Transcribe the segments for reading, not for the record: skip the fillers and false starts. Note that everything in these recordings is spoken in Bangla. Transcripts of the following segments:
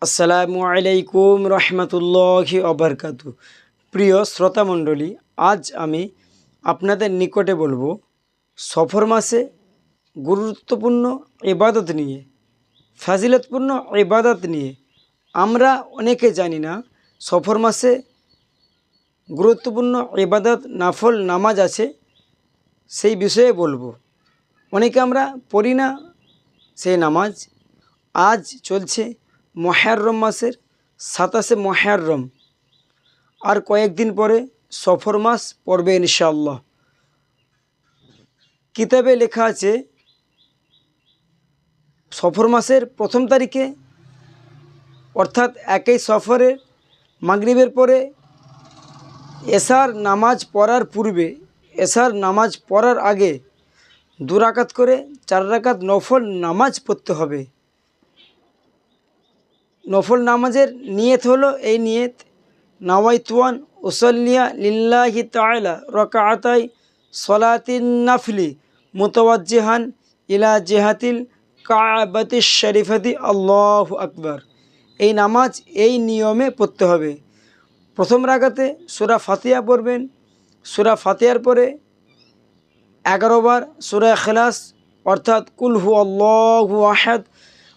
আসসালামু আলাইকুম রহমতুল্লাহি ওবারকাতু। প্রিয় শ্রোতামণ্ডলী, আজ আমি আপনাদের নিকটে বলবো সফর মাসে গুরুত্বপূর্ণ ইবাদত নিয়ে, ফাজিলতপূর্ণ ইবাদত নিয়ে। আমরা অনেকে জানি না সফর মাসে গুরুত্বপূর্ণ ইবাদত নাফল নামাজ আছে, সেই বিষয়ে বলবো। অনেকে আমরা পড়ি না সেই নামাজ। আজ চলছে মুহররম মাসের 27শে মুহররম, আর কয়েকদিন পরে সফর মাস পড়বে ইনশাআল্লাহ। কিতাবে লেখা আছে সফর মাসের প্রথম তারিখে, অর্থাৎ একই সফরের মাগরিবের পরে এশার নামাজ পড়ার পূর্বে, এশার নামাজ পড়ার আগে 2 রাকাত করে 4 রাকাত নফল নামাজ পড়তে হবে। নফল নামাজের নিয়ত হলো এই নিয়ত: নাওয়াইতুয়ান উসাল্লিয়া লিল্লাহি তাআলা রাকাআতাই সলাতিন নাফলি মুতাওয়াজ্জিহান ইলা জিহাতিল কাবাতিশ শরীফাতি আল্লাহু আকবার। এই নামাজ এই নিয়মে পড়তে হবে। প্রথম রাকাতে সূরা ফাতিহা পড়বেন। সূরা ফাতিহার পরে 11 বার সূরা ইখলাস, অর্থাৎ কুল হু আল্লাহু আহাদ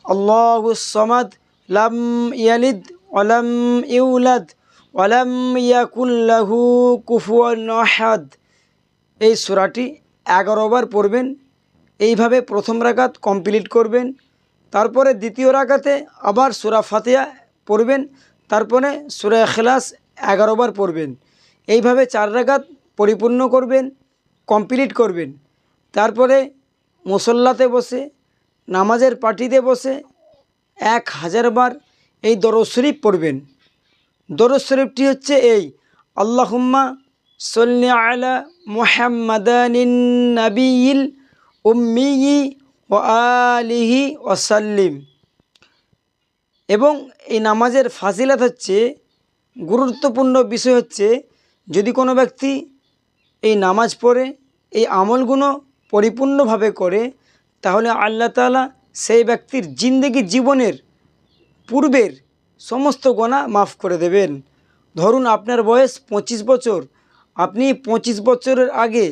আল্লাহুস সামাদ লাম ইয়ালিদ ওয়ালাম ইউলাদ ওয়ালাম ইয়াকুল লাহু কুফুয়ান আহাদ, এই সূরাটি 11 বার পড়বেন। এইভাবে প্রথম রাকাত কমপ্লিট করবেন। তারপরে দ্বিতীয় রাকাতে আবার সূরা ফাতিহা পড়বেন, তারপরে সূরা ইখলাস 11 বার পড়বেন। এইভাবে 4 রাকাত পরিপূর্ণ করবেন, কমপ্লিট করবেন। তারপরে মুসল্লাতে বসে, নামাজের পাটিতে বসে 1000 বার এই দরুদ শরীফ পড়বেন। দরুদ শরীফটি হচ্ছে এই: আল্লাহুম্মা সাল্লি আলা মুহাম্মাদানিন নাবিয়িল উম্মিয়্যি ওয়া আলিহি ওয়াসাল্লিম। এবং এই নামাজের ফাজিলত হচ্ছে, গুরুত্বপূর্ণ বিষয় হচ্ছে, যদি কোনো ব্যক্তি এই নামাজ পড়ে, এই আমলগুলো পরিপূর্ণভাবে করে, তাহলে আল্লাহ তাআলা সেই ব্যক্তির জীবনের পূর্বের সমস্ত গুনাহ মাফ করে দেবেন। ধরুন আপনার বয়স 25 বছর, আপনি 25 বছরের আগে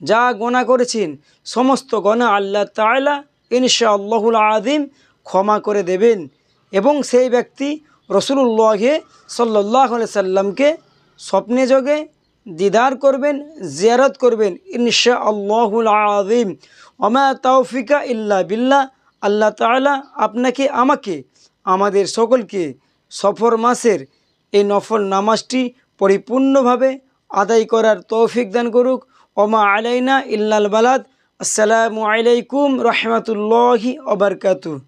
যা গুনাহ করেছেন সমস্ত গুনাহ আল্লাহ তাআলা ইনশাআল্লাহুল আযীম ক্ষমা করে দেবেন। এবং সেই ব্যক্তি রাসূলুল্লাহ সাল্লাল্লাহু আলাইহি সাল্লামকে স্বপ্নে যোগে দিদার করবেন, জিয়ারত করবেন ইনশাআল্লাহুল আযীম। ওমা তাওফিকা ইল্লা বিল্লাহ। আল্লাহ তাআলা আপনাকে, আমাকে, আমাদের সকলকে সফর মাসের এই নফল নামাজটি পরিপূর্ণভাবে আদায় করার তৌফিক দান করুক। ওমা আলাইনা ইল্লাল বালাদ। আসসালামু আলাইকুম রহমতুল্লাহি ওয়া বারাকাতুহু।